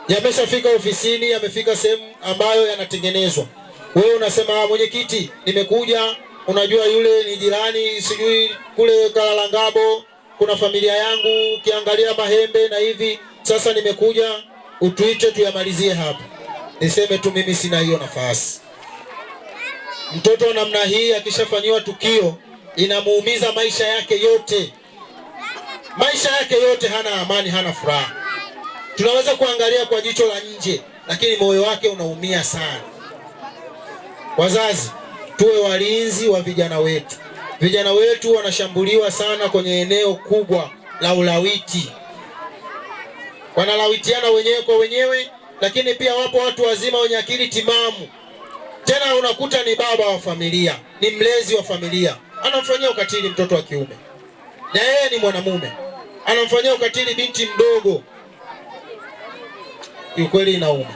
yameshafika ofisini, yamefika sehemu ambayo yanatengenezwa. Wewe unasema mwenyekiti, nimekuja, unajua yule ni jirani, sijui kule Kalalangabo kuna familia yangu, ukiangalia Mahembe na hivi, sasa nimekuja utuite tuyamalizie hapa. Niseme tu mimi sina hiyo nafasi. Mtoto namna hii akishafanywa tukio inamuumiza maisha yake yote. Maisha yake yote hana amani, hana furaha. Tunaweza kuangalia kwa jicho la nje, lakini moyo wake unaumia sana. Wazazi, tuwe walinzi wa vijana wetu. Vijana wetu wanashambuliwa sana kwenye eneo kubwa la ulawiti. Wanalawitiana wenyewe kwa wenyewe, lakini pia wapo watu wazima wenye akili timamu. Tena unakuta ni baba wa familia, ni mlezi wa familia, anamfanyia ukatili mtoto wa kiume. Na yeye ni mwanamume, anamfanyia ukatili binti mdogo. Ukweli inauma.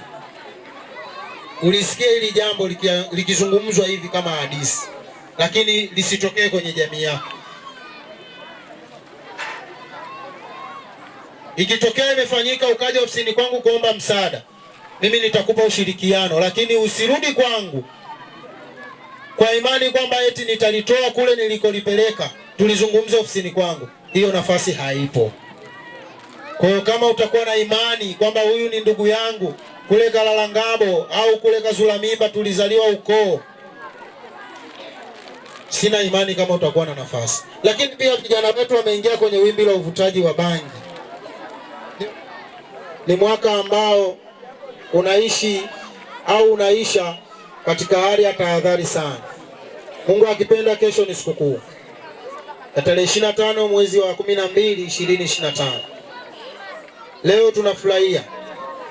Ulisikia hili jambo likizungumzwa hivi kama hadithi, lakini lisitokee kwenye jamii yako. Ikitokea imefanyika ukaja ofisini kwangu kuomba msaada, mimi nitakupa ushirikiano, lakini usirudi kwangu kwa imani kwamba eti nitalitoa kule nilikolipeleka tulizungumza ofisini kwangu. Hiyo nafasi haipo. Kwa hiyo kama utakuwa na imani kwamba huyu ni ndugu yangu kule Kalalangabo au kule Kazulamimba tulizaliwa ukoo, sina imani kama utakuwa na nafasi. Lakini pia vijana wetu wameingia kwenye wimbi la uvutaji wa bangi. Ni mwaka ambao unaishi au unaisha katika hali ya tahadhari sana. Mungu akipenda, kesho ni sikukuu ya tarehe 25 mwezi wa 12 2025. Leo tunafurahia.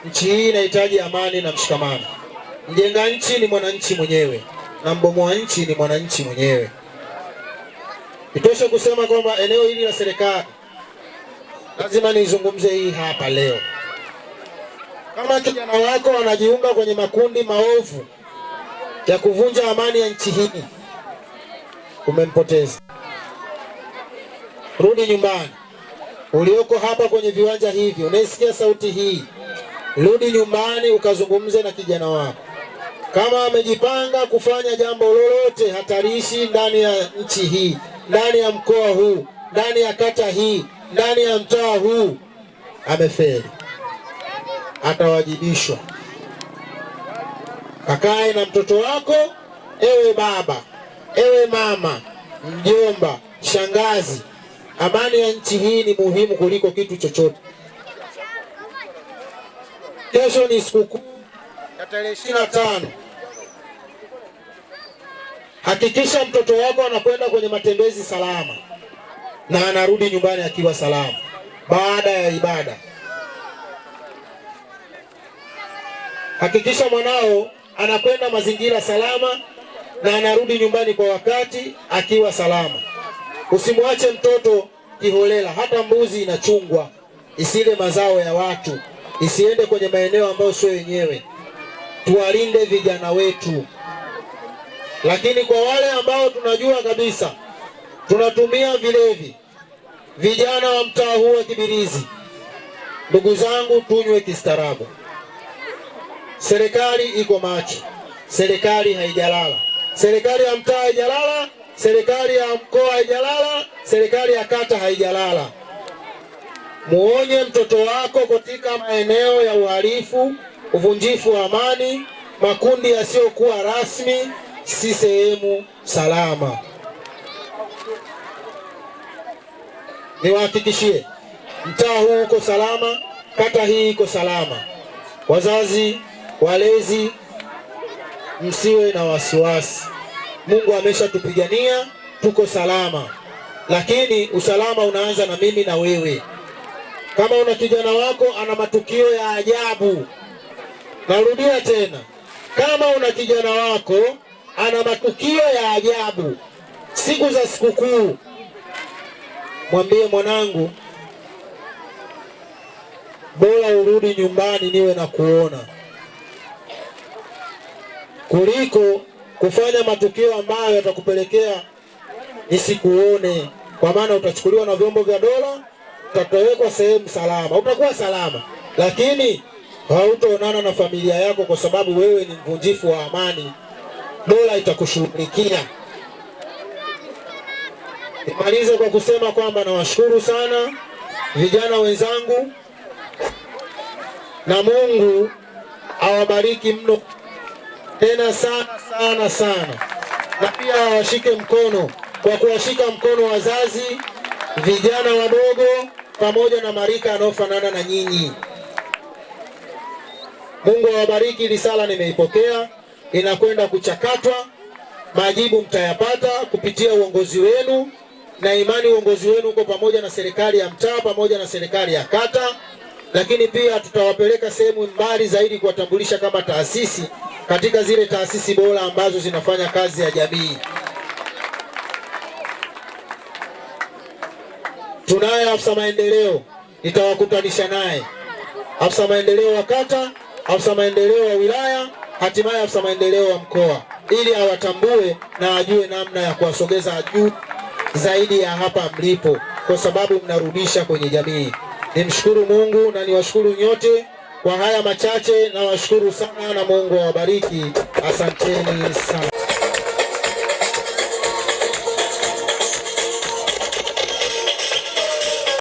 Nchi hii inahitaji amani na mshikamano. Mjenga nchi ni mwananchi mwenyewe na mbomoa nchi ni mwananchi mwenyewe. Itoshe kusema kwamba eneo hili la serikali lazima nizungumze hii hapa leo. Kama kijana wako anajiunga kwenye makundi maovu ya kuvunja amani ya nchi hii, umempoteza. Rudi nyumbani. Ulioko hapa kwenye viwanja hivi, unaisikia sauti hii, rudi nyumbani ukazungumze na kijana wako. Kama amejipanga kufanya jambo lolote hatarishi ndani ya nchi hii, ndani ya mkoa huu, ndani ya kata hii, ndani ya mtaa huu, amefeli, atawajibishwa. Kakae na mtoto wako, ewe baba, ewe mama, mjomba, shangazi. Amani ya nchi hii ni muhimu kuliko kitu chochote. Kesho ni sikukuu ya tarehe 25. Hakikisha mtoto wako anakwenda kwenye matembezi salama na anarudi nyumbani akiwa salama baada ya ibada. Hakikisha mwanao anakwenda mazingira salama na anarudi nyumbani kwa wakati akiwa salama. Usimwache mtoto kiholela. Hata mbuzi inachungwa isile mazao ya watu, isiende kwenye maeneo ambayo sio yenyewe. Tuwalinde vijana wetu. Lakini kwa wale ambao tunajua kabisa tunatumia vilevi, vijana wa mtaa huu wa Kibirizi, ndugu zangu, tunywe kistaarabu. Serikali iko macho, serikali haijalala, serikali ya mtaa haijalala, serikali ya mkoa haijalala, serikali ya kata haijalala. Muonye mtoto wako katika maeneo ya uhalifu, uvunjifu wa amani, makundi yasiyokuwa rasmi, si sehemu salama. Niwahakikishie mtaa huu uko salama, kata hii iko salama. Wazazi, walezi, msiwe na wasiwasi. Mungu ameshatupigania, tuko salama. Lakini usalama unaanza na mimi na wewe. Kama una kijana wako ana matukio ya ajabu, narudia tena, kama una kijana wako ana matukio ya ajabu siku za sikukuu, mwambie mwanangu, bora urudi nyumbani niwe na kuona, kuliko kufanya matukio ambayo yatakupelekea nisikuone. Kwa maana utachukuliwa na vyombo vya dola, utapelekwa sehemu salama, utakuwa salama, lakini hautaonana na familia yako kwa sababu wewe ni mvunjifu wa amani, dola itakushughulikia. Nimalize kwa kusema kwamba nawashukuru sana vijana wenzangu, na Mungu awabariki mno tena sana sana sana, na pia awashike mkono kwa kuwashika mkono wazazi, vijana wadogo pamoja na marika yanayofanana na nyinyi. Mungu awabariki. Risala nimeipokea, inakwenda kuchakatwa, majibu mtayapata kupitia uongozi wenu, na imani uongozi wenu uko pamoja na serikali ya mtaa pamoja na serikali ya kata, lakini pia tutawapeleka sehemu mbali zaidi kuwatambulisha kama taasisi katika zile taasisi bora ambazo zinafanya kazi ya jamii. Tunaye afisa maendeleo, nitawakutanisha naye, afisa maendeleo wa kata, afisa maendeleo wa wilaya, hatimaye afisa maendeleo wa mkoa, ili awatambue na ajue namna ya kuwasogeza juu zaidi ya hapa mlipo, kwa sababu mnarudisha kwenye jamii. Nimshukuru Mungu na niwashukuru nyote kwa haya machache, na washukuru sana na Mungu awabariki. Asanteni sana.